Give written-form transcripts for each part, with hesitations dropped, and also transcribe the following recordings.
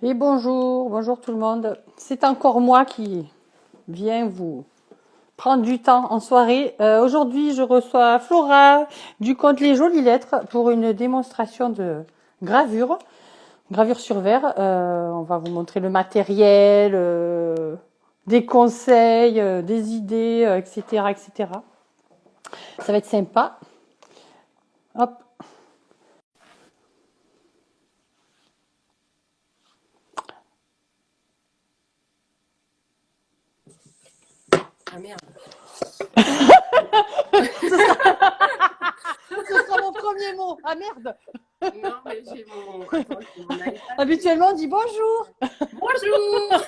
Et bonjour, bonjour tout le monde. C'est encore moi qui viens vous prendre du temps en soirée. Aujourd'hui, je reçois Flora du compte Les Jolies Lettres pour une démonstration de gravure, gravure sur verre. On va vous montrer le matériel, des conseils, des idées, etc., etc. Ça va être sympa. Hop. Ah merde. Ce sera mon premier mot. Ah merde. Non, mais j'ai mon. Attends, j'ai mon iPad. Habituellement, on dit bonjour. Bonjour.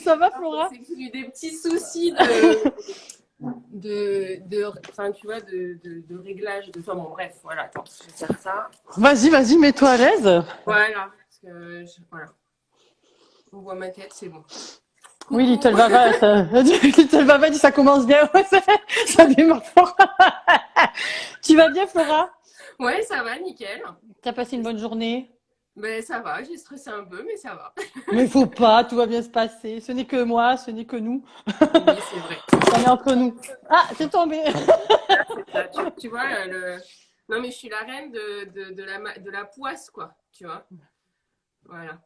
Ça va, Flora? C'est que j'ai eu des petits soucis enfin, tu vois, de réglage. Enfin, bon, bref, voilà. Attends, je vais faire ça. Vas-y, mets-toi à l'aise. Voilà. Parce que, voilà. On voit ma tête, c'est bon. Oui, Coucou. Little Baba, Little Baba dit ça commence bien. Ouais, ça démarre fort. Tu vas bien, Flora? Ouais, ça va, nickel. T'as passé une bonne journée? Ben, ça va, j'ai stressé un peu, mais ça va. Mais faut pas, tout va bien se passer. Ce n'est que moi, ce n'est que nous. Oui, c'est vrai. On est entre nous. Ah, c'est tombé. Tu vois, non, mais je suis la reine de la poisse, quoi. Tu vois. Voilà.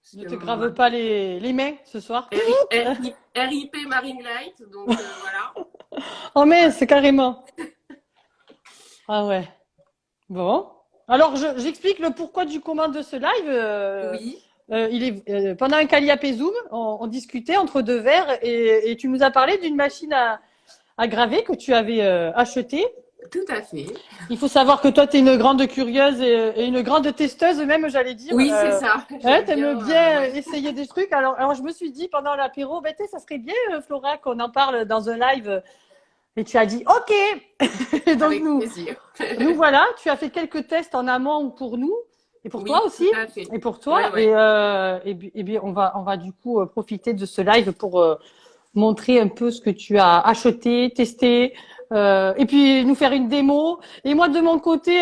Parce Ne que te grave pas les mains ce soir. RIP Marine Light, donc voilà. Oh mais Voilà. c'est carrément. Ah ouais. Bon. Alors j'explique le pourquoi du comment de ce live. Oui, Il est pendant un Calliope Zoom, on discutait entre deux verres et tu nous as parlé d'une machine à graver que tu avais achetée. tout à fait. Il faut savoir que toi, tu es une grande curieuse et une grande testeuse même, j'allais dire. Oui, c'est ça. Ouais, J'aime t'aimes bien. bien Ouais. essayer des trucs. Alors, je me suis dit pendant l'apéro, ben, ça serait bien, Flora, qu'on en parle dans un live. Et tu as dit OK. Et donc Avec plaisir. nous voilà. Tu as fait quelques tests en amont pour nous et pour toi Oui, tout aussi à fait. et pour toi. Ouais, ouais. Et bien, on va du coup profiter de ce live pour montrer un peu ce que tu as acheté, testé, et puis nous faire une démo. Et moi, de mon côté,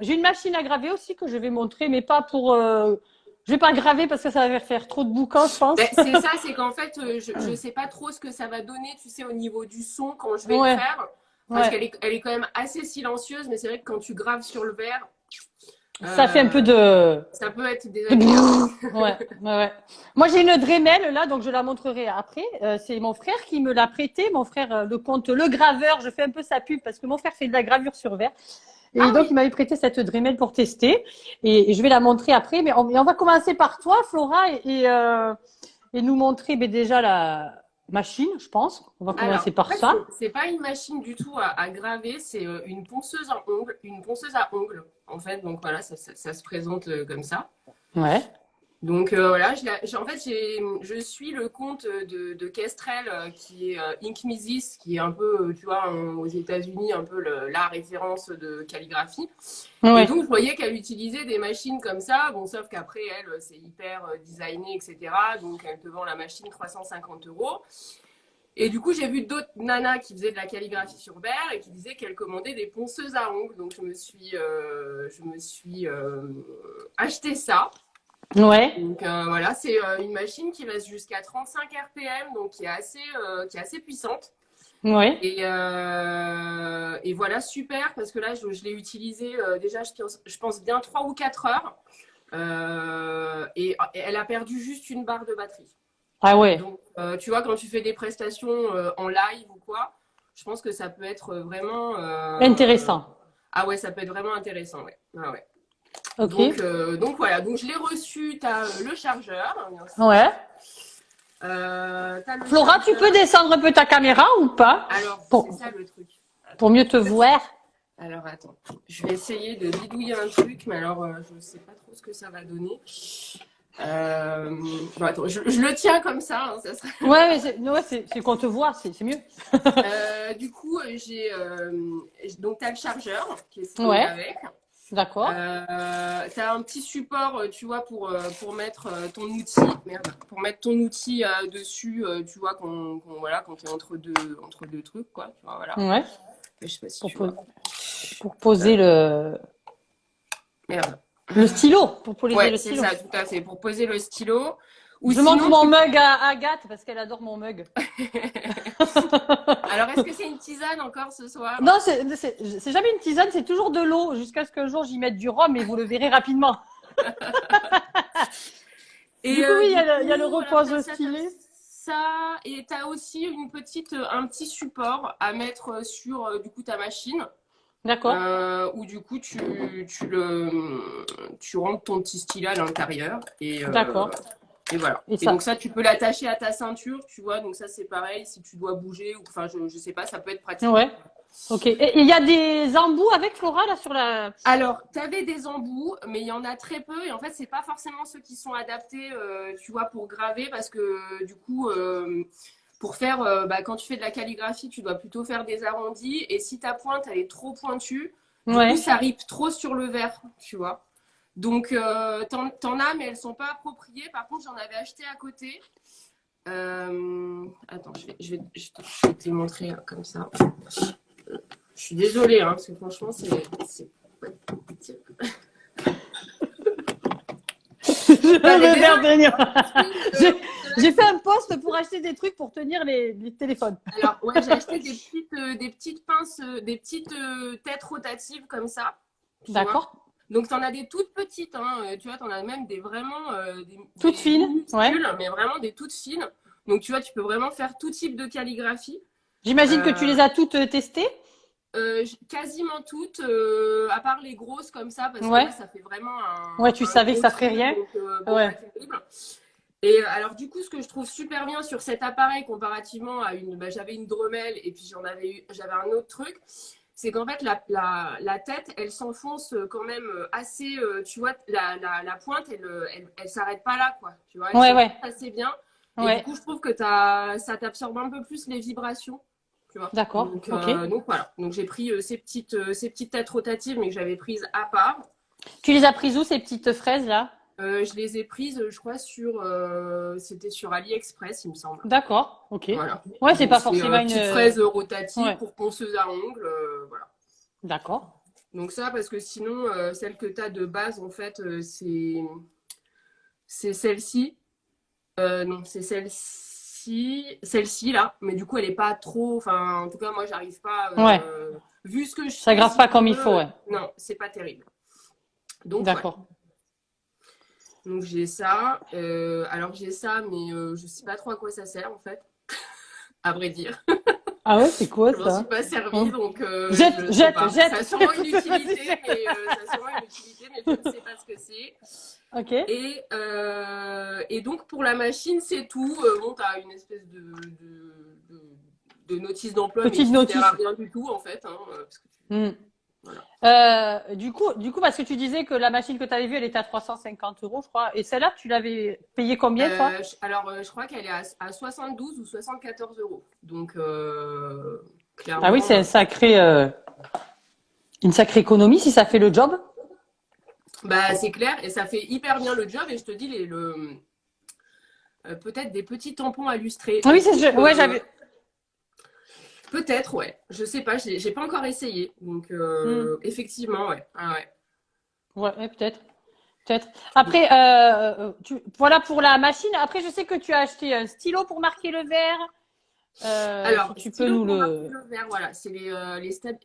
j'ai une machine à graver aussi que je vais montrer, mais pas pour. Je vais pas graver parce que ça va faire trop de boucans, je Ben, pense. c'est ça, c'est qu'en fait, je sais pas trop ce que ça va donner, tu sais, au niveau du son quand je vais le Ouais, faire. Parce ouais. qu'elle est quand même assez silencieuse, mais c'est vrai que quand tu graves sur le verre, Ça fait un peu euh, de. ça peut être de désagréable. brrr. Ouais, ouais, ouais. Moi, j'ai une Dremel là, donc je la montrerai après. C'est mon frère qui me l'a prêté. Mon frère, le compte Le Graveur. Je fais un peu sa pub parce que mon frère fait de la gravure sur verre. Et Ah donc, il oui, m'avait prêté cette Dremel pour tester. Et je vais la montrer après. Mais on va commencer par toi, Flora, et nous montrer déjà la machine, je pense. On va alors, commencer en par fait, ça. c'est pas une machine du tout à graver, c'est une ponceuse à ongles, en fait. Donc voilà, ça se présente comme ça. Ouais. Donc voilà, en fait, je suis le compte de Kestrel qui est Ink Misis, qui est un peu, tu vois, aux États-Unis, un peu la référence de calligraphie. Et Ouais. donc, je voyais qu'elle utilisait des machines comme ça. Bon, sauf qu'après, elle, c'est hyper designé, etc. Donc, elle te vend la machine 350 €. Et du coup, j'ai vu d'autres nanas qui faisaient de la calligraphie sur verre et qui disaient qu'elles commandaient des ponceuses à ongles. Donc, je me suis acheté ça. Ouais. Donc, voilà, c'est une machine qui va jusqu'à 35 RPM, donc qui est assez puissante. Ouais. Et voilà, super, parce que là, je l'ai utilisée déjà, je pense bien 3 ou 4 heures. Et elle a perdu juste une barre de batterie. Ah ouais. Donc, tu vois, quand tu fais des prestations en live ou quoi, je pense que ça peut être vraiment. Intéressant. Ah ouais, ça peut être vraiment intéressant, ouais. Ah ouais. Ok. Donc voilà, donc je l'ai reçu. Tu as le chargeur, hein, bien sûr. Ouais. T'as le Flora, tu peux chargeur. descendre un peu ta caméra ou pas Alors, c'est pour, ça le truc. pour Attends. mieux te voir? Alors, attends. Je vais essayer de bidouiller un truc, mais alors, je ne sais pas trop ce que ça va donner. Bon, attends, je le tiens comme ça. Hein, ça sera... Ouais, mais c'est qu'on te voit, c'est mieux. Du coup, donc, tu as le chargeur qui est fourni Ouais, avec. d'accord. Tu as un petit support, tu vois, pour mettre ton outil. Merde. Pour mettre ton outil dessus, tu vois, voilà, quand tu es entre deux trucs, quoi. Tu vois, voilà. Ouais, Je sais pas si pour, tu vois. pour poser le. Merde. Le stylo, pour poser Ouais, le c'est stylo. ça, tout à fait, pour poser le stylo. Ou Je montre sinon, mon mug à Agathe parce qu'elle adore mon mug. alors, est-ce que c'est une tisane encore ce soir? Non, c'est jamais une tisane, c'est toujours de l'eau jusqu'à ce qu'un jour j'y mette du rhum et vous le verrez rapidement. Et Du coup, oui, du il y a le coup, alors repose t'as ça, stylé. et t'as aussi un petit support à mettre sur du coup ta machine, D'accord, où du coup tu rentres ton petit stylet à l'intérieur d'accord. et voilà. Et Et donc ça. ça, tu peux l'attacher à ta ceinture, tu vois. Donc ça, c'est pareil si tu dois bouger ou enfin je sais pas, ça peut être pratique. Ouais. Ok. Et il y a des embouts avec Flora là sur la. Alors, tu avais des embouts, mais il y en a très peu. Et en fait, c'est pas forcément ceux qui sont adaptés, tu vois, pour graver, parce que du coup, pour faire, quand tu fais de la calligraphie, tu dois plutôt faire des arrondis. Et si ta pointe, elle est trop pointue, du coup, Ouais. ça rip trop sur le verre, tu vois. Donc, t'en as, mais elles sont pas appropriées. Par contre, j'en avais acheté à côté. Attends, je vais te les montrer comme ça. Je suis désolée, hein, parce que franchement, c'est Je vais faire tenir. Euh, J'ai fait un post pour acheter des trucs pour tenir les téléphones. Alors, ouais, j'ai acheté des petites pinces, des petites têtes rotatives comme ça. Tu vois. D'accord. Donc, tu en as des toutes petites, hein, tu vois, tu en as même des vraiment Toute des fine. Ouais. minuscules, mais vraiment des toutes fines. Donc, tu vois, tu peux vraiment faire tout type de calligraphie. J'imagine que tu Euh, les as toutes testées. Quasiment toutes, à part les grosses comme ça, parce que Ouais. là, ça fait vraiment Ouais, tu un savais que gros ça ferait trait, rien. donc bon, pas Ouais. terrible. Et alors du coup, ce que je trouve super bien sur cet appareil comparativement à j'avais une Dremel et puis j'avais un autre truc, c'est qu'en fait la tête, elle s'enfonce quand même assez, tu vois, la pointe, elle s'arrête pas là, quoi. Tu vois, elle Ouais, s'enfonce ouais. assez bien. Et du Ouais. coup, je trouve que ça t'absorbe un peu plus les vibrations. Tu vois. D'accord. Ok. Donc voilà. Donc j'ai pris ces petites têtes rotatives, mais que j'avais prises à part. Tu les as prises où ces petites fraises là? Je les ai prises, je crois, c'était sur AliExpress, il me semble. D'accord. Ok. Voilà. Ouais, c'est Donc pas c'est forcément petite une. fraise rotative Ouais. pour ponceuse à ongles, voilà. D'accord. Donc ça, parce que sinon, celle que tu as de base, en fait, c'est celle-ci. Non, c'est celle-ci là. Mais du coup, elle est pas trop. Enfin, en tout cas, moi, j'arrive pas. Ouais. Vu ce que je Ça fais, grave si pas tu comme il faut. veux, Ouais. non, c'est pas terrible. Donc voilà. D'accord. Donc j'ai ça. Alors j'ai ça, mais je sais pas trop à quoi ça sert en fait, à vrai dire. Ah ouais, c'est quoi Je m'en suis ça? pas servi, Hein. donc je Jette, sais jette, pas. Ça a jette. sûrement une utilité, mais je ne sais pas ce que c'est. Ok. Et donc pour la machine, c'est tout. Bon, tu as une espèce de notice d'emploi, mais Petite qui sert à notice. rien du tout en fait. Hein, parce que Hmm. voilà. Du coup, parce que tu disais que la machine que tu avais vue, elle était à 350 euros, je crois. Et celle-là, tu l'avais payée combien, toi? Je crois qu'elle est à 72 ou 74 euros. Donc, Ah oui, clairement, c'est une sacrée économie si ça fait le job. bah, c'est clair. Et ça fait hyper bien le job. Et je te dis, peut-être des petits tampons à lustrer. Ah oui, ouais, Euh, j'avais. Peut-être, ouais. Je sais pas. J'ai pas encore essayé. Donc, Hmm. effectivement, ouais. Ah, ouais. Ouais, ouais, peut-être. Peut-être. Après, voilà pour la machine. Après, je sais que tu as acheté un stylo pour marquer le verre. Si Alors, tu peux stylo nous pour marquer le. le verre, voilà, c'est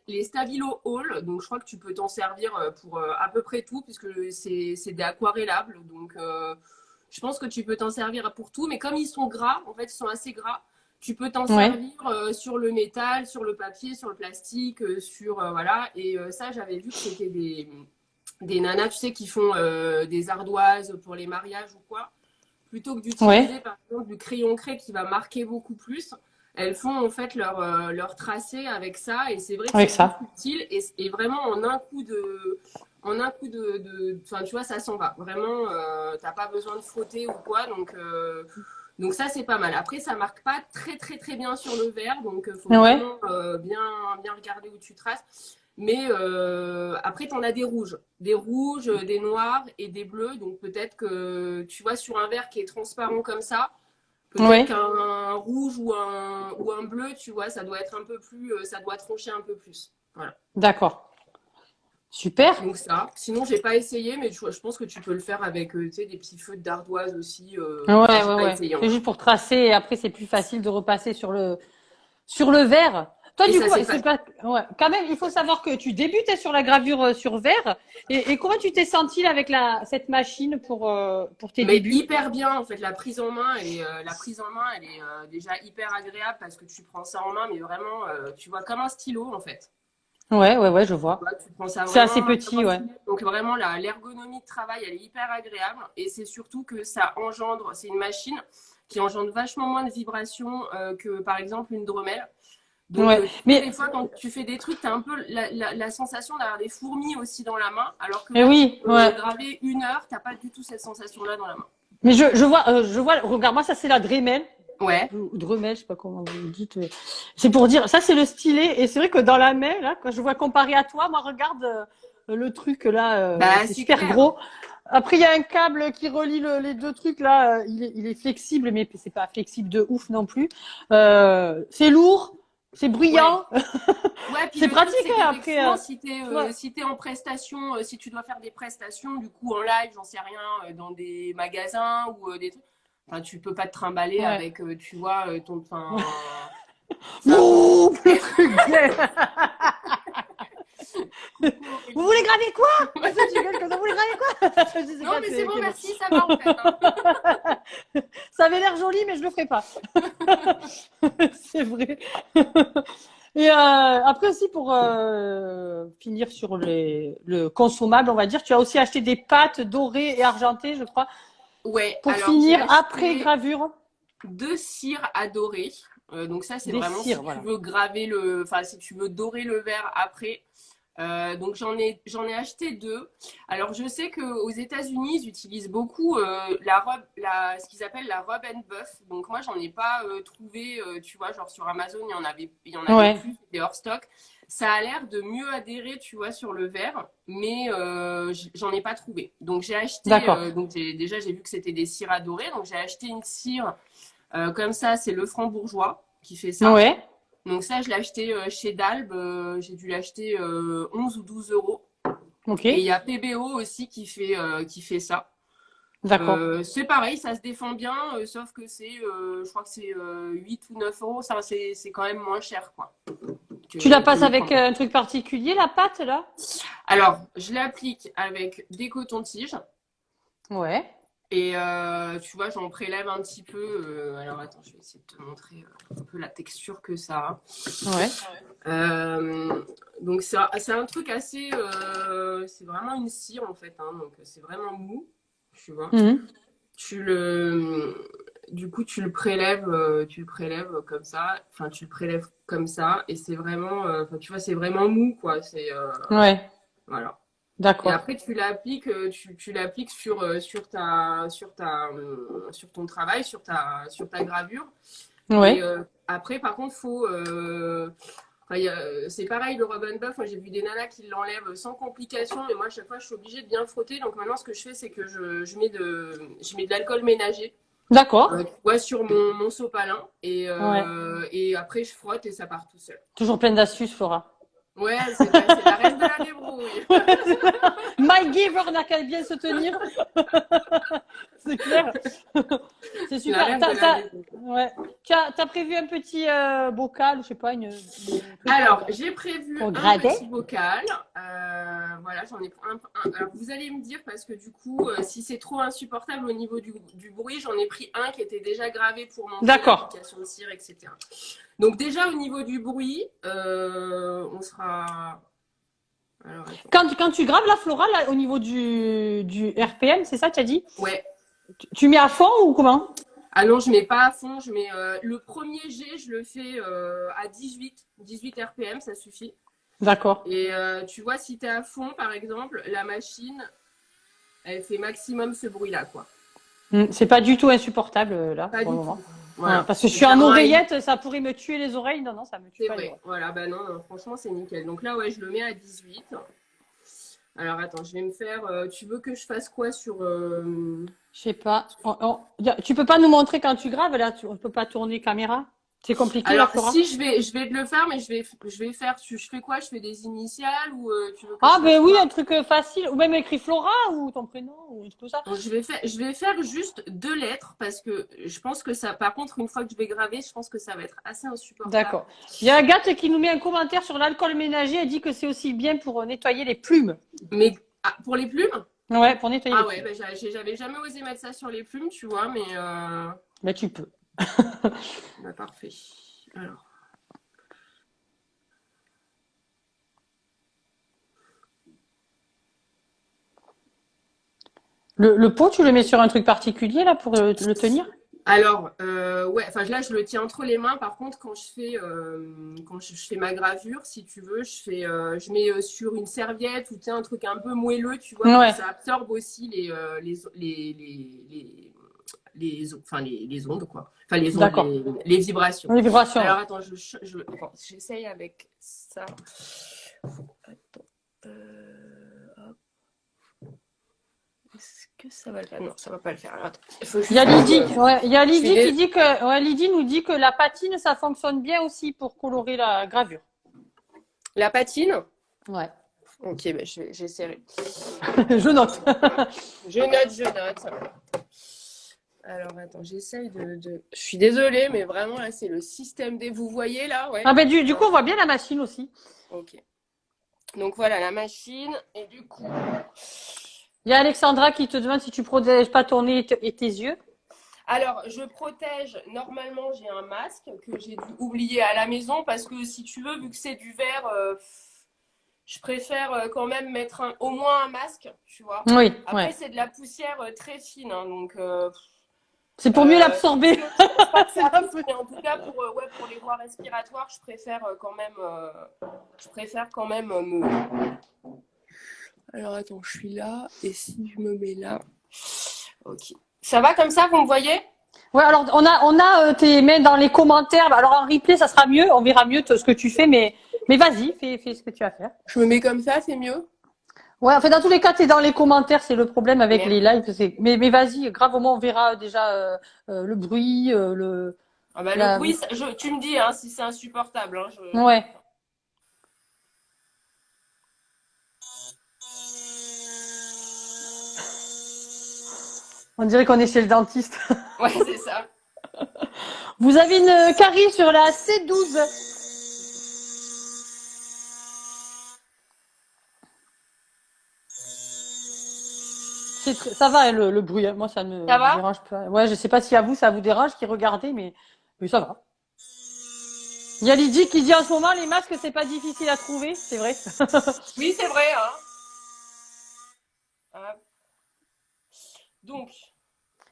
les Stabilo Hall. Donc, je crois que tu peux t'en servir pour à peu près tout, puisque c'est des aquarellables. Donc, je pense que tu peux t'en servir pour tout. Mais comme ils sont gras, en fait, ils sont assez gras, tu peux t'en Ouais. servir sur le métal, sur le papier, sur le plastique, voilà. Et ça, j'avais vu que c'était des nanas, tu sais, qui font des ardoises pour les mariages ou quoi. Plutôt que Ouais. d'utiliser, par exemple, du crayon craie qui va marquer beaucoup plus, elles font en fait leur tracé avec ça, et c'est vrai que Avec c'est plus ça. subtil, et vraiment enfin tu vois, ça s'en va vraiment. T'as pas besoin de frotter ou quoi, donc ça c'est pas mal. Après, ça marque pas très très très bien sur le verre, donc faut Ouais. vraiment bien regarder où tu traces. Mais après, tu en as des rouges, des noirs et des bleus. Donc peut-être que tu vois sur un verre qui est transparent comme ça, peut-être Ouais. qu'un rouge ou un bleu, tu vois, ça doit être un peu plus, ça doit trancher un peu plus. Voilà. D'accord. Super. Donc ça. Sinon, j'ai pas essayé, mais je pense que tu peux le faire avec tu sais, des petits feux d'ardoise aussi. Ouais, Enfin, j'ai ouais, pas ouais. essayé C'est encore. juste pour tracer et après c'est plus facile de repasser sur le verre. Toi, Et du ça, coup, c'est c'est pas. pas, ouais. Quand même, il faut savoir que tu débutais sur la gravure sur verre. Et comment tu t'es sentie là, avec cette machine pour tes Mais débuts? hyper bien, en fait, la prise en main, la prise en main, elle est déjà hyper agréable parce que tu prends ça en main, mais vraiment, tu vois, comme un stylo, en fait. Ouais, ouais, ouais, je vois. Tu prends ça C'est vraiment assez en main comme petit, un ouais. stylo. Donc vraiment, l'ergonomie de travail, elle est hyper agréable. Et c'est surtout que ça engendre, c'est une machine qui engendre vachement moins de vibrations que, par exemple, une Dremel. Donc, Ouais. tu sais, des Mais, fois, quand tu fais des trucs, tu as un peu la sensation d'avoir des fourmis aussi dans la main, alors que mais là, tu oui, peux ouais. graver 1 heure, tu n'as pas du tout cette sensation-là dans la main. Mais je vois, regarde, moi, ça, c'est la Dremel. Ouais, Ou Dremel, je sais pas comment vous le dites. Mais c'est pour dire, ça, c'est le stylet. Et c'est vrai que dans la main, là, quand je vois comparé à toi, moi, regarde le truc, là, bah c'est c'est super clair. gros. Après, il y a un câble qui relie les deux trucs, là. Il est flexible, mais c'est pas flexible de ouf non plus. C'est lourd, c'est Ouais. bruyant. Ouais, puis C'est le truc, pratique, c'est hein, après. qu'effectivement, si tu Tu vois. si t'es en prestation, si tu dois faire des prestations, du coup, en live, j'en sais rien, dans des magasins ou des trucs, enfin, tu peux pas te trimballer Ouais. avec, tu vois, ton. Enfin, ça. Ouh, le truc bleu. Coucou Vous voulez Aurélie. graver quoi? C'est ça, tu gueules comme ça. Vous voulez graver quoi? Je sais Non, pas, mais c'est bon, quel. merci, ça va en fait, hein. Ça avait l'air joli, mais je le ferai pas. C'est vrai. Et après aussi, pour finir sur le consommable, on va dire, tu as aussi acheté des pâtes dorées et argentées, je crois, Ouais, pour alors j'ai finir après acheté gravure 2 cires à dorer. Donc ça, c'est des vraiment si cires, tu voilà. veux graver enfin, si tu veux dorer le verre après. Donc j'en ai acheté 2. Alors je sais qu'aux États-Unis, ils utilisent beaucoup la robe, ce qu'ils appellent la robe and buff. Donc moi, j'en ai pas trouvé, tu vois, genre sur Amazon, il y en avait Ouais, plus, c'était hors stock. Ça a l'air de mieux adhérer, tu vois, sur le verre, mais j'en ai pas trouvé. Donc j'ai acheté, d'accord. déjà j'ai vu que c'était des cires à dorer, donc j'ai acheté une cire comme ça, c'est le franc-bourgeois qui fait ça. Ouais, Donc ça, je l'ai acheté chez Dalb. J'ai dû l'acheter 11 ou 12 euros. ok, Et il y a PBO aussi qui fait ça. d'accord. C'est pareil, ça se défend bien, sauf que je crois que c'est 8 ou 9 euros. Ça, c'est quand même moins cher, quoi, Tu la que passes le avec franc. un truc particulier, la pâte, là? Alors, je l'applique avec des cotons-tiges. Ouais, Et tu vois, j'en prélève un petit peu. Alors, attends, je vais essayer de te montrer un peu la texture que ça a. ouais. Donc c'est un truc assez, c'est vraiment une cire en fait, hein, donc c'est vraiment mou, tu vois. Mhm. Tu le, du coup tu le prélèves comme ça, enfin tu le prélèves comme ça et c'est vraiment, enfin tu vois c'est vraiment mou quoi, Ouais, voilà. Et d'accord. après tu l'appliques, tu l'appliques sur ton travail, sur ta gravure. Et Ouais. après, par contre, enfin, c'est pareil, le rub and buff. Moi, j'ai vu des nanas qui l'enlèvent sans complication, mais moi, à chaque fois, je suis obligée de bien frotter. Donc maintenant, ce que je fais, c'est que je mets de l'alcool ménager, D'accord. tu vois, sur mon sopalin. Ouais. Et après, je frotte et ça part tout seul. Toujours pleine d'astuces, Flora. Ouais, c'est la reine de la débrouille. My Giver n'a qu'à bien se tenir. C'est clair. C'est C'est la super. reine de la débrouille. Ouais. T'as prévu un petit bocal, je sais pas, une truc Alors, j'ai prévu pour un grader. petit bocal. Voilà, j'en ai pris un. Alors, vous allez me dire, parce que du coup, si c'est trop insupportable au niveau du bruit, j'en ai pris un qui était déjà gravé pour montrer D'accord. l'application de cire, etc. Donc, déjà, au niveau du bruit, on sera. Alors, attends. Quand tu graves la Flora, là, au niveau du RPM, c'est ça, tu as dit? Ouais. Tu mets à fond ou comment? Ah non, je mets pas à fond. Je mets le premier G, je le fais à 18 RPM, ça suffit. D'accord. Et tu vois, si tu es à fond, par exemple, la machine, elle fait maximum ce bruit-là, quoi. C'est pas du tout insupportable, là, Pas pour le du moment. tout. Ouais, Voilà. parce que je C'est suis en clairement un. oreillette, ça pourrait me tuer les oreilles. Non, non, ça me tue C'est pas les vrai. oreilles. Voilà, bah non, non, franchement, c'est nickel. Donc là, ouais, je le mets à 18. Alors attends, je vais me faire. Tu veux que je fasse quoi sur. Je sais pas. Tu peux pas nous montrer quand tu graves, là, on peut pas tourner caméra? C'est compliqué, la Alors, Flora? si je vais te le faire, mais je vais faire, je fais quoi? Je fais des initiales ou tu veux que Ah, je fasse ben oui, quoi? un truc facile. Ou même écrit Flora ou ton prénom ou tout ça. Donc, je vais faire juste 2 lettres parce que je pense que ça, par contre, une fois que je vais graver, je pense que ça va être assez insupportable. D'accord. Il y a Agathe qui nous met un commentaire sur l'alcool ménager. Elle dit que c'est aussi bien pour nettoyer les plumes. Mais pour les plumes? Ouais, pour nettoyer les Ah ouais, plumes. bah, j'avais jamais osé mettre ça sur les plumes, tu vois, mais Mais tu peux. bah, parfait. Alors, Le pot, tu le mets sur un truc particulier là pour le tenir? ouais, enfin là je le tiens entre les mains. Par contre, quand je fais ma gravure, si tu veux, je mets sur une serviette ou tu sais, un truc un peu moelleux, tu vois, pour que Ouais, ça absorbe aussi enfin les ondes quoi. Enfin les ondes, d'accord. les vibrations. Les vibrations, ouais. Alors attends, attends, j'essaye avec ça. Attends. Hop. Est-ce que ça va le faire? Non, ça va pas le faire. Alors, attends. Il y a Lydie, ouais, il y a Je suis Lydie qui dit que, ouais, Lydie nous dit que la patine, ça fonctionne bien aussi pour colorer la gravure. La patine? Ouais. Ok, bah, j'essaierai. Je note. Je note. Alors, attends, j'essaye Je suis désolée, mais vraiment, là, c'est le système D. Vous voyez, là? Ouais. Ah ben du coup, on voit bien la machine aussi. Ok. Donc, voilà, la machine. Et du coup... Il y a Alexandra qui te demande si tu protèges pas ton nez et tes yeux. Alors, je protège, normalement, j'ai un masque que j'ai dû oublier à la maison parce que, si tu veux, vu que c'est du verre, je préfère quand même mettre au moins un masque, tu vois. Oui, Après, ouais. c'est de la poussière très fine, hein, donc... C'est pour mieux l'absorber. Mais en tout cas, ouais, pour les voies respiratoires, je préfère quand même me... Alors, attends, je suis là, et si je me mets là... Ok. Ça va comme ça, vous me voyez? Ouais, alors on a tes mails dans les commentaires. Alors en replay, ça sera mieux. On verra mieux ce que tu fais, mais vas-y, fais ce que tu as à faire. Je me mets comme ça, c'est mieux? Ouais, en fait, dans tous les cas, t'es dans les commentaires, c'est le problème avec Merde. les lives. Mais vas-y, grave, au moins on verra déjà le bruit, Ah bah, le la. bruit, tu me dis hein, si c'est insupportable. Hein, Ouais. On dirait qu'on est chez le dentiste. Ouais, c'est ça. Vous avez une carie sur la C12. Ça va, hein, le bruit. Hein. Moi, ça ne Ça me va? dérange pas. Ouais, je sais pas si à vous, ça vous dérange qui regardez, mais ça va. Il y a Lydie qui dit en ce moment, les masques, c'est pas difficile à trouver. C'est vrai. Oui, c'est vrai. Hein. Donc,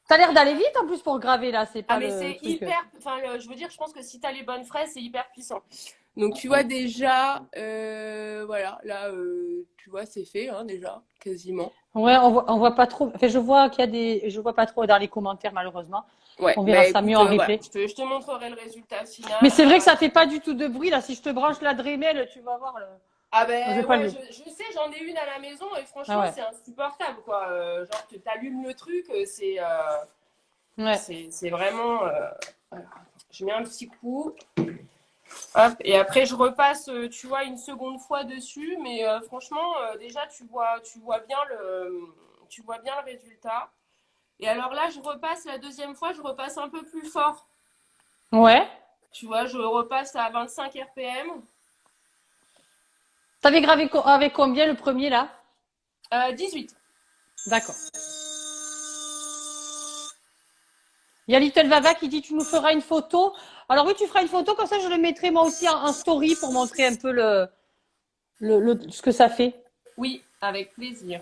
T'as l'air d'aller vite en plus pour graver là. C'est pas mais le c'est truc. hyper. Enfin, je veux dire, je pense que si t'as les bonnes fraises, c'est hyper puissant. Donc, tu vois déjà, voilà, là, tu vois, c'est fait, hein, déjà, quasiment. Ouais, on voit pas trop. Enfin, je vois pas trop dans les commentaires malheureusement. Ouais, On bah verra ça mieux écoute, en voilà, replay. je te montrerai le résultat final. Mais c'est vrai que Alors, ça fait pas du tout de bruit là. Si je te branche la Dremel, tu vas voir. ah Je vais ben pas ouais, le. je sais, j'en ai une à la maison et Ah franchement, ouais. c'est insupportable, quoi. Genre, tu t'allumes le truc, Ouais. c'est vraiment... alors, je mets un petit coup. Hop, et après, je repasse, tu vois, une seconde fois dessus. Mais franchement, déjà, tu vois bien le résultat. Et alors là, je repasse la deuxième fois, je repasse un peu plus fort. Ouais. Tu vois, je repasse à 25 RPM. T'avais gravé avec combien le premier là? 18. D'accord. Il y a Little Vava qui dit tu nous feras une photo. Alors oui, tu feras une photo comme ça, je le mettrai moi aussi en story pour montrer un peu ce que ça fait. Oui, avec plaisir.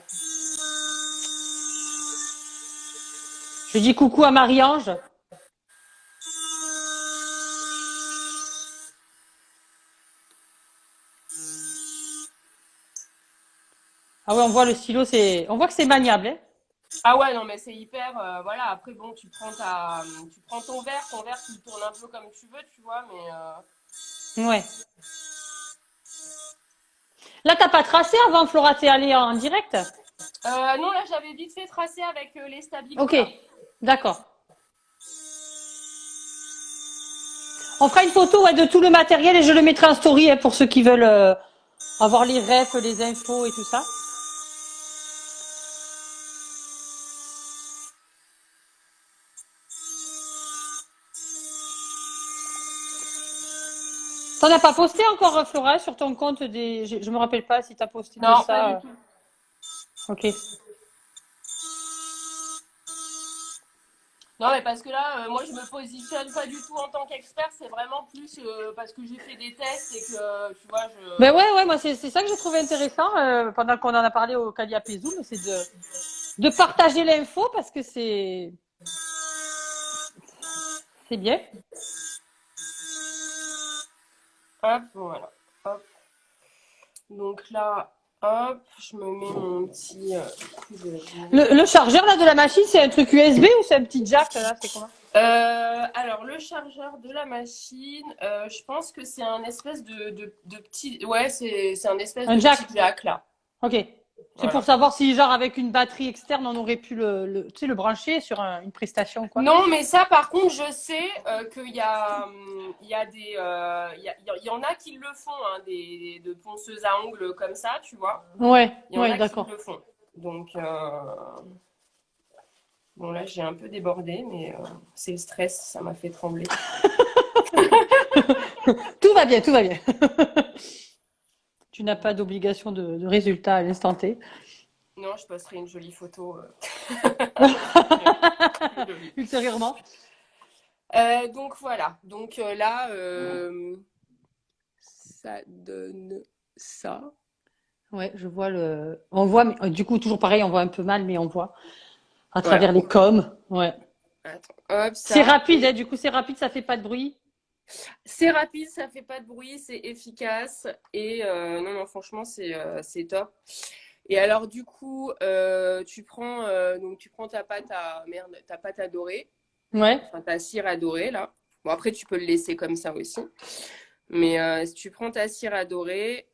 Je dis coucou à Marie-Ange. Ah ouais, on voit le stylo, on voit que c'est maniable. Hein. Ah ouais, non, mais c'est hyper. Voilà, après, bon, tu prends ton verre, tu le tournes un peu comme tu veux, tu vois, mais. Ouais. Là, t'as pas tracé avant, Flora, t'es allée en direct? Non, là, j'avais vite fait tracer avec les stabilos, Ok, là. d'accord. On fera une photo ouais, de tout le matériel et je le mettrai en story hein, pour ceux qui veulent avoir les refs, les infos et tout ça. T'en as pas posté encore, Flora, sur ton compte des. Je me rappelle pas si t'as posté de Non, pas du ça. tout. Ok. Non, mais parce que là, moi, je me positionne pas du tout en tant qu'expert. C'est vraiment plus parce que j'ai fait des tests et que, tu vois, Ben ouais, moi c'est ça que j'ai trouvé intéressant pendant qu'on en a parlé au Caliapé Zoom, c'est de partager l'info parce que c'est bien. Hop, voilà. Hop. Donc là, hop, je me mets mon petit coup de... Le chargeur là de la machine, c'est un truc USB ou c'est un petit jack là, c'est comment? Alors, le chargeur de la machine, je pense que c'est un espèce de petit... Ouais, c'est un espèce Un de jack. petit jack, là. Ok. C'est Voilà. pour savoir si genre avec une batterie externe on aurait pu tu sais, le brancher sur une prestation quoi. Non, mais ça, par contre, je sais qu'il y a des... il y en a qui le font, hein, de ponceuses à ongles comme ça, tu vois. Ouais, Il y en ouais, a qui d'accord. le font. Donc, bon, là, j'ai un peu débordé, mais c'est le stress, ça m'a fait trembler. Tout va bien, tout va bien. Tu n'as pas d'obligation de résultat à l'instant T. Non, je posterai une jolie photo. Ultérieurement. Donc voilà. Donc là, ça donne ça. Ouais, je vois le. On voit, mais, du coup, toujours pareil, on voit un peu mal, mais on voit à travers Voilà. les coms. Ouais. Attends, hop, C'est ça. rapide, hein, du coup, c'est rapide, ça fait pas de bruit. C'est rapide, ça fait pas de bruit, c'est efficace. Et non, non, franchement, c'est top. Et alors, du coup, tu prends ta pâte à merde, ta pâte à dorer, Ouais. enfin ta cire à dorer là. Bon, après, tu peux le laisser comme ça aussi. Mais si tu prends ta cire à dorer,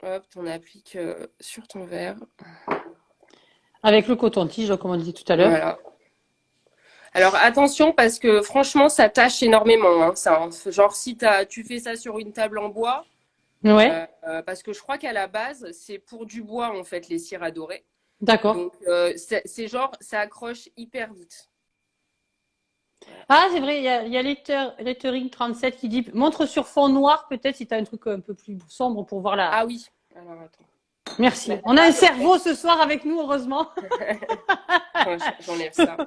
hop, t'en appliques sur ton verre. Avec le coton-tige, comme on dit tout à l'heure. Voilà. Alors attention parce que franchement, ça tâche énormément, hein, ça, hein. Genre si tu fais ça sur une table en bois, Ouais. parce que je crois qu'à la base, c'est pour du bois en fait, les cires à dorer. D'accord. Donc c'est genre, ça accroche hyper vite. Ah, c'est vrai, il y a Lettering 37 qui dit montre sur fond noir, peut-être si tu as un truc un peu plus sombre pour voir la. Ah oui. Alors attends. Merci. Mais On a là, un cerveau ce soir avec nous, heureusement. attends, j'enlève ça.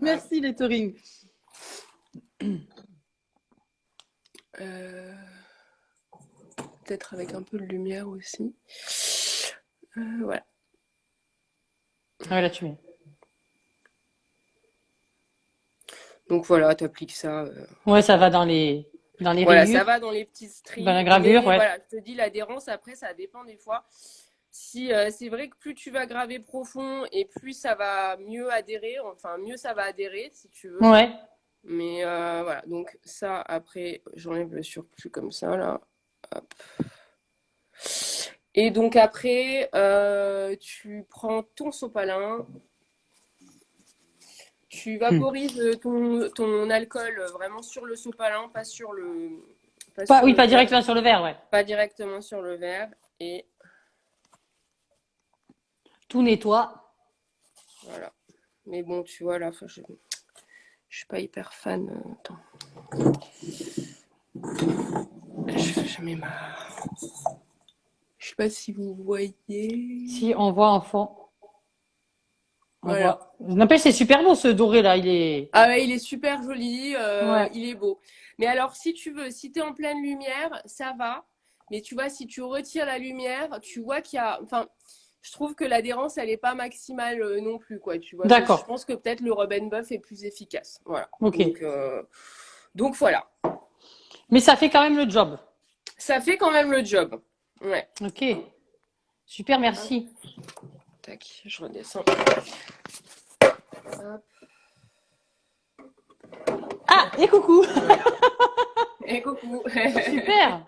Merci, Lettering. Peut-être avec un peu de lumière aussi. Voilà. Ah ouais, là, tu mets. Donc voilà, tu appliques ça. Ouais, ça va dans les Voilà, rayures, ça va dans les petites stries. dans la gravure, Mais ouais. voilà, je te dis, l'adhérence, après, ça dépend des fois. Si c'est vrai que plus tu vas graver profond et plus ça va mieux adhérer, enfin mieux ça va adhérer si tu veux. Ouais. Mais voilà, donc ça après j'enlève le surplus comme ça là. Hop. Et donc après tu prends ton sopalin, tu vaporises ton alcool vraiment sur le sopalin, pas sur le Pas, oui, le pas verre, directement sur le verre, ouais. pas directement sur le verre et Tout nettoie. voilà. Mais bon, tu vois là, je suis pas hyper fan. Attends. J'en ai marre. Je sais pas si vous voyez. Si on voit en fond. On Voilà. voit. N'empêche, c'est super beau ce doré là. Il est. Ah ouais, il est super joli, Ouais. il est beau. Mais alors, si tu veux, si tu es en pleine lumière, ça va. Mais tu vois, si tu retires la lumière, tu vois qu'il y a. Enfin, je trouve que l'adhérence, elle n'est pas maximale non plus, quoi. Tu vois, je D'accord. pense que peut-être le Rub and Buff est plus efficace. Voilà. Ok. Donc voilà. Mais ça fait quand même le job. Ça fait quand même le job. Ouais. Ok. Super, merci. Tac, je redescends. Hop. Ah, et coucou. Et coucou. Super.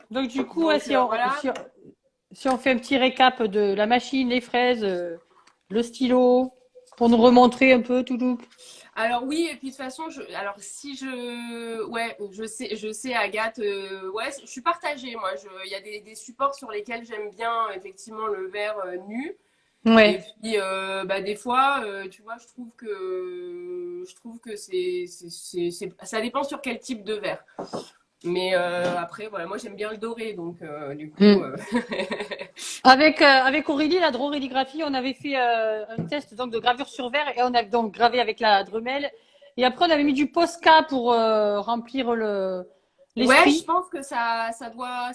Donc du coup, Donc, ouais, voilà. si on fait un petit récap de la machine, les fraises, le stylo, Pour nous remontrer un peu, tout. Alors oui, et puis de toute façon, alors si ouais, je sais, Agathe, ouais, je suis partagée, moi. Il y a des supports sur lesquels j'aime bien effectivement le verre nu. Et Ouais. puis, bah, des fois, tu vois, je trouve que ça dépend sur quel type de verre. Mais après, voilà, moi j'aime bien le doré, donc du coup, Mm. Avec Aurélie, la drôréligraphie, on avait fait un test donc de gravure sur verre et on a donc gravé avec la Dremel. Et après, on avait mis du Posca pour remplir ouais, je l'esprit. pense que ça doit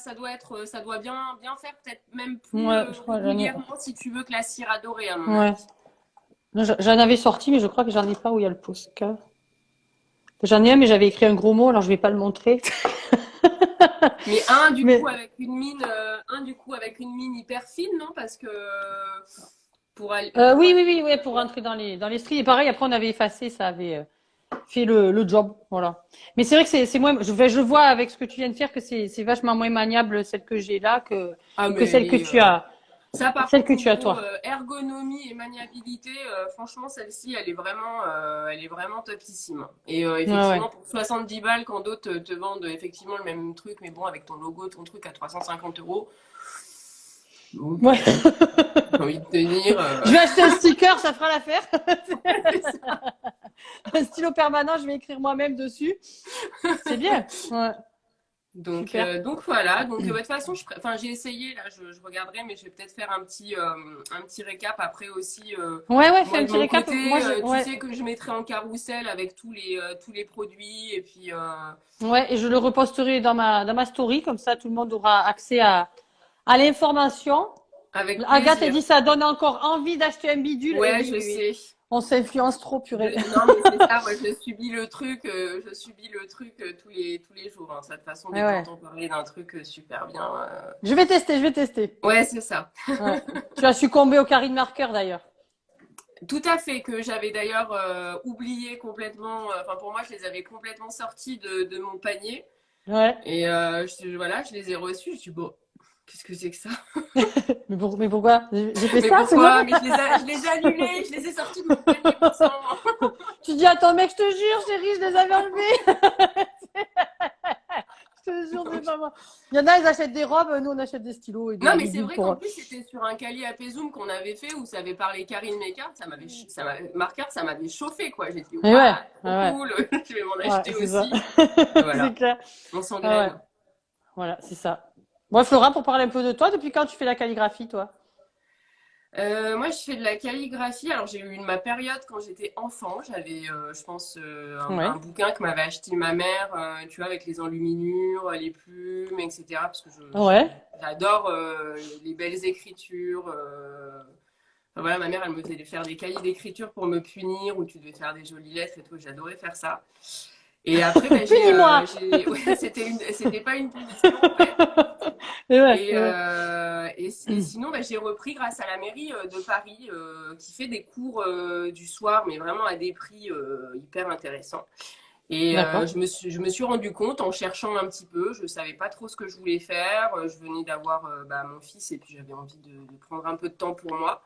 bien faire, peut-être même plus Ouais, je crois, régulièrement si tu veux que la cire adorée, à mon ouais. avis. Non, j'en avais sorti, mais je crois que j'en ai pas où il y a le Posca. J'en ai un, mais j'avais écrit un gros mot, alors je vais pas le montrer. Mais Mais un du coup avec une mine hyper fine, non? Parce que pour oui, aller, oui, oui, ouais, pour rentrer dans les stries. Et pareil, après, on avait effacé, ça avait fait le job, voilà. Mais c'est vrai que c'est moins. Je vois avec ce que tu viens de faire que c'est vachement moins maniable celle que j'ai là ah que mais celle que tu as, ça, par celle contre, que tu as niveau toi. ergonomie et maniabilité, franchement, celle-ci, elle est vraiment topissime. Et Ouais, ouais. effectivement, pour 70 balles, quand d'autres te vendent effectivement le même truc, mais bon, avec ton logo, ton truc à 350 euros, bon, Ouais. j'ai envie de te dire, Je vais acheter un sticker, ça fera l'affaire. c'est ça. Un stylo permanent, je vais écrire moi-même dessus. C'est bien. Ouais, super. Donc voilà. Donc de toute façon, enfin, j'ai essayé, là, je regarderai, mais je vais peut-être faire un petit récap après aussi. Ouais, ouais, fais Moi, un de petit mon récap. Moi, côté, tu ouais, sais que je mettrai en carrousel avec tous les produits et puis ouais, et je le reposterai dans ma story, comme ça, tout le monde aura accès à l'information. avec Agathe a plaisir. dit ça donne encore envie d'acheter un bidule. Et Ouais, oui, je oui, oui. sais. On s'influence trop, purée. Non, mais c'est ça, moi je subis le truc tous les jours. Hein. Ça, de toute façon, dès Ouais, que ouais. j'entends parler d'un truc super bien. Je vais tester, je vais tester. Ouais, c'est ça. Ouais. Tu as succombé au Karine Marker d'ailleurs. Tout à fait, que j'avais d'ailleurs oublié complètement. Enfin, pour moi, je les avais complètement sortis de mon panier. Ouais. Et voilà, je les ai reçus. Je suis bon, qu'est-ce que c'est que ça? Mais pourquoi? J'ai fait Mais ça, c'est moi? pourquoi? Mais je les ai annulés, je les ai sortis de mon panier, bon sang. Tu dis à ton mec, je te jure, chérie, je les avais enlevés. Je te jure, c'est pas moi. Il y en a, ils achètent des robes, nous on achète des stylos et Non, des mais c'est bidules vrai qu'en pour. plus, c'était sur un Cali à Zoom qu'on avait fait où ça avait parlé Karine Mécart. Marquard, ça m'avait chauffé, quoi. J'ai dit, Mais ouais, waouh, trop ouais, cool, je vais m'en ouais, ouais, acheter c'est ça. aussi. Et C'est voilà, clair. on Ah ouais, s'engraine. voilà, c'est ça. Moi, Flora, pour parler un peu de toi, depuis quand tu fais la calligraphie, toi? Moi, je fais de la calligraphie. Alors, j'ai eu ma période quand j'étais enfant. J'avais, je pense, un Ouais, bouquin que m'avait acheté ma mère, tu vois, avec les enluminures, les plumes, etc. Parce que ouais, j'adore les belles écritures. Enfin, voilà, ma mère, elle me faisait faire des cahiers d'écriture pour me punir, où tu devais faire des jolies lettres et tout. J'adorais faire ça. Et après, bah, punis-moi. ouais, c'était pas une punition, en fait. Et ouais, et ouais. Et sinon, bah, j'ai repris grâce à la mairie de Paris qui fait des cours du soir, mais vraiment à des prix hyper intéressants. Et D'accord. je me suis rendu compte en cherchant un petit peu, je savais pas trop ce que je voulais faire. Je venais d'avoir bah, mon fils et puis j'avais envie de prendre un peu de temps pour moi.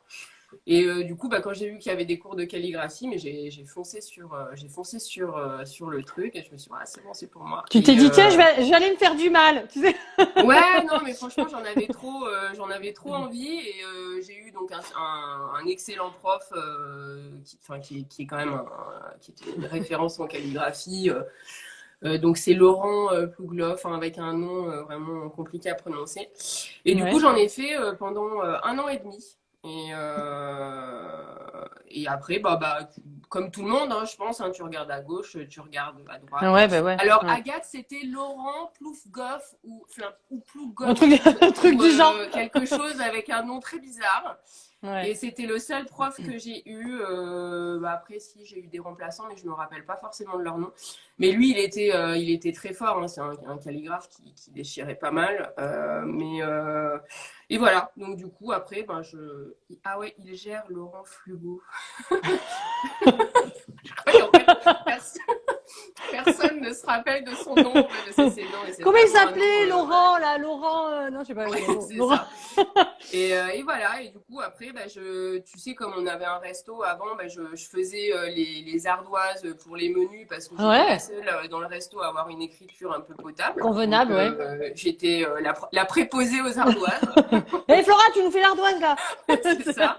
Et du coup, bah, quand j'ai vu qu'il y avait des cours de calligraphie, mais j'ai foncé sur le truc et je me suis dit, ah, c'est bon, c'est pour moi. Tu t'es dit, tiens, j'allais me faire du mal, tu sais. Ouais, non, mais franchement, j'en avais trop envie et j'ai eu donc un excellent prof enfin, qui est quand même qui était une référence en calligraphie. Donc c'est Laurent Plougloff, hein, avec un nom vraiment compliqué à prononcer. Et du coup, Ouais. j'en ai fait pendant un an et demi. Et après, comme tout le monde, hein, je pense, hein, tu regardes à gauche, tu regardes à droite. Ouais, bah ouais, Alors, ouais. Agathe, c'était Laurent Ploufgoff ou Un Plougoff truc, un truc ou du genre. quelque chose avec un nom très bizarre. Ouais. Et c'était le seul prof que j'ai eu. Après, si, j'ai eu des remplaçants, mais je ne me rappelle pas forcément de leur nom. Mais lui, il était très fort. Hein. C'est un calligraphe qui déchirait pas mal. Et voilà. Donc, du coup, après, ah ouais, il gère Laurent Flugo. Je crois qu'en fait, Personne ne se rappelle de son nom. C'est Comment il vraiment un s'appelait, nom, Laurent, là? Laurent, non, je sais pas. ouais, c'est Laurent. ça. Et voilà, et du coup, après, bah, tu sais, comme on avait un resto avant, bah, je faisais les ardoises pour les menus parce que j'étais la Ouais, seule dans le resto à avoir une écriture un peu potable. convenable, Donc, ouais. j'étais la préposée aux ardoises, Hé, Flora, tu nous fais l'ardoise, là? c'est ça.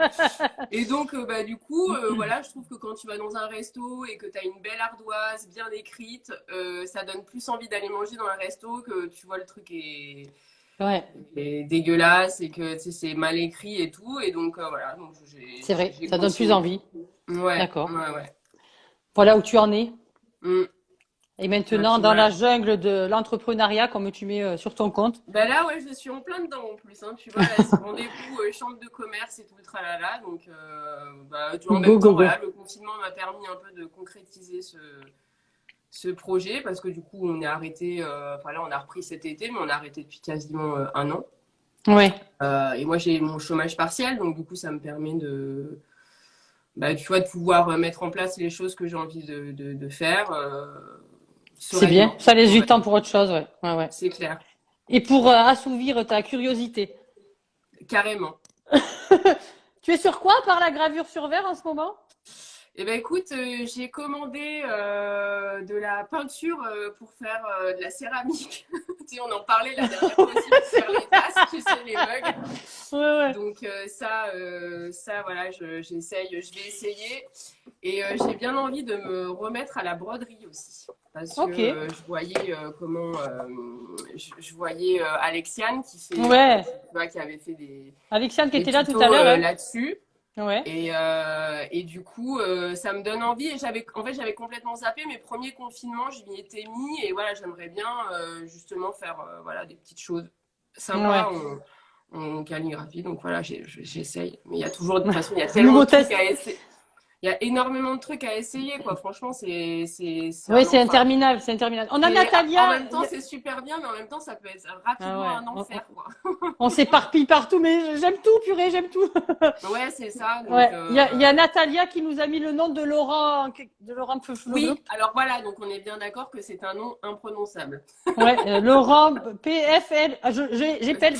Et donc, bah, du coup, voilà, je trouve que quand tu vas dans un resto et que tu as une belle ardoise bien écrite, ça donne plus envie d'aller manger dans un resto que tu vois le truc Ouais, est dégueulasse et que tu sais, c'est mal écrit et tout. Et donc, voilà, donc c'est vrai, j'ai ça donne plus continué. envie. Ouais, D'accord. ouais, ouais. Voilà où tu en es. Mm. Et Et maintenant, puis dans la voilà. jungle de l'entrepreneuriat, comme tu mets sur ton compte. Ben là, ouais, je suis en plein dedans en plus. Hein. Tu vois, là, c'est rendez-vous chambre de commerce et tout le tralala. Donc, bah, en Go, même go, temps, go. voilà, le confinement m'a permis un peu de concrétiser ce projet parce que du coup, on est arrêté. Enfin, là, on a repris cet été, mais on a arrêté depuis quasiment un an. Ouais, Et moi, j'ai mon chômage partiel, donc du coup, ça me permet bah, tu vois, de pouvoir mettre en place les choses que j'ai envie de faire c'est bien. sereinement. Ça laisse On du va temps dire. pour autre chose, ouais. Ouais, ouais. C'est clair, Et pour assouvir ta curiosité. carrément. Tu es sur quoi par la gravure sur verre en ce moment? Eh ben écoute, j'ai commandé de la peinture pour faire de la céramique. Tu sais, on en parlait la dernière fois aussi pour faire les tasses, tu sais, les mugs. Ouais, ouais. Donc ça voilà, j'essaye, je vais essayer. Et j'ai bien envie de me remettre à la broderie aussi. Parce que Ok. je voyais je voyais Alexiane Ouais. tu vois, qui avait fait Alexiane qui des était là tout tutos à l'heure, hein. là-dessus. Ouais. Et du coup, ça me donne envie. Et en fait, j'avais complètement zappé mes premiers confinements. Je m'y étais mis. Et voilà, j'aimerais bien justement faire voilà, des petites choses Ouais. sympas en calligraphie. Donc voilà, j'essaye. Mais il y a toujours, de toute façon, il y a tellement Nouveau de trucs test. à essayer. Il y a énormément de trucs à essayer, quoi. Franchement, c'est Oui, un c'est enfer. interminable, c'est interminable. On a Et en Natalia. même temps, c'est super bien, mais en même temps, ça peut être Ah rapidement ouais. un enfer, quoi. On s'éparpille partout, mais j'aime tout, purée, j'aime tout. Ouais, c'est ça. Donc, Ouais. Il y a Natalia qui nous a mis le nom de Laurent Pfefflebeu. oui, alors voilà, donc on est bien d'accord que c'est un nom imprononçable. Ouais, Laurent PFL, j'appelle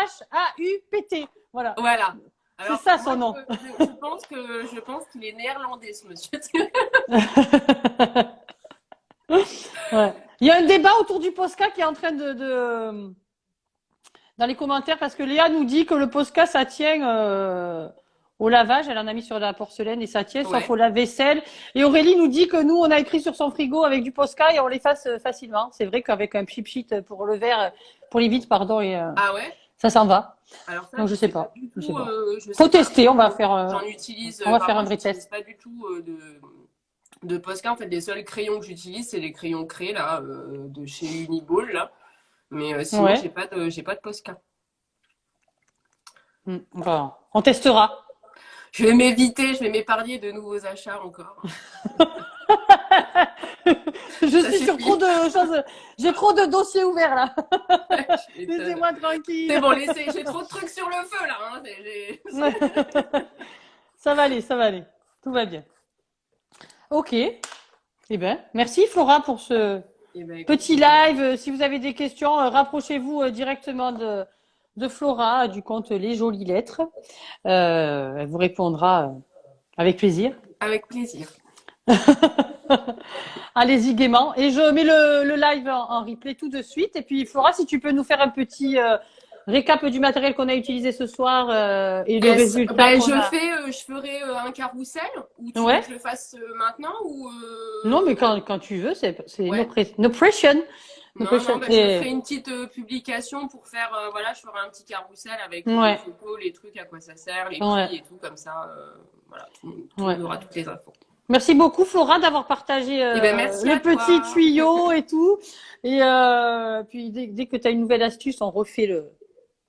PFLUGHAUPT. Voilà, Voilà. c'est Alors, ça moi, son nom. je pense qu'il est néerlandais, ce monsieur. Ouais. Il y a un débat autour du Posca qui est en train dans les commentaires parce que Léa nous dit que le Posca ça tient au lavage, elle en a mis sur la porcelaine et ça tient sauf Ouais. au lave-vaisselle. Et Aurélie nous dit que nous on a écrit sur son frigo avec du Posca et on l'efface facilement. C'est vrai qu'avec un chip sheet pour le verre, pour les vitres pardon et Ah ouais? ça s'en va. Alors ça, Donc je je sais sais pas pas, du je sais tout. pas. Je Faut sais pas. tester, on va faire, J'en utilise. on va Par faire un contre, vrai j'utilise test. pas du tout de Posca. En fait, les seuls crayons que j'utilise, c'est les crayons Cray, là, de chez Uniball, là. Mais sinon, Ouais. j'ai pas de Posca. Bon, on testera. Je vais m'éviter, je vais m'épargner de nouveaux achats encore. Je Ça suis sur trop suffit. de choses. J'ai trop de dossiers ouverts là. Je m'étonne. Laissez-moi C'est tranquille. bon, j'ai trop de trucs sur le feu, là. Hein. Ça va aller, ça va aller. Tout va bien. Ok. Eh bien, merci Flora pour ce Eh ben, écoute, petit live. Si vous avez des questions, rapprochez-vous directement de Flora du compte Les Jolies Lettres. Elle vous répondra avec plaisir. avec plaisir. Allez-y gaiement. Et je mets le live en replay tout de suite. Et puis Flora, si tu peux nous faire un petit récap du matériel qu'on a utilisé ce soir et le Yes. résultat Ben, qu'on a. je ferai un carrousel ou tu veux Ouais. que je le fasse maintenant ou Non, mais quand tu veux, c'est ouais. no pression. No Non, pression. non, ben, je ferai une petite publication pour faire, voilà, je ferai un petit carrousel avec les Ouais. photos, les trucs, à quoi ça sert, les Ouais. prix et tout, comme ça, voilà, tout le Ouais. monde aura toutes les infos. Merci beaucoup Flora d'avoir partagé Eh ben, merci le à toi. petit tuyau et tout. Et puis dès que tu as une nouvelle astuce, on refait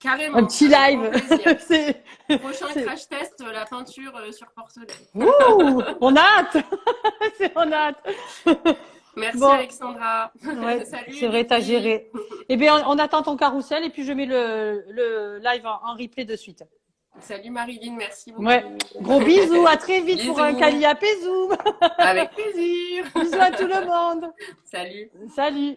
Carrément. un petit Avec live. grand plaisir. C'est- Prochain c'est- crash test, la peinture sur porcelaine. Ouh, on a hâte. On a hâte. Merci Bon, Alexandra. ouais, Salut c'est vrai, les t'as filles. géré. Eh bien, on attend ton carrousel et puis je mets le live en replay de suite. Salut Marilyn, merci beaucoup. Ouais. Gros bisous, à très vite pour un Bisous. Caliapé Zoom. Avec plaisir. Bisous à tout le monde. Salut. Salut.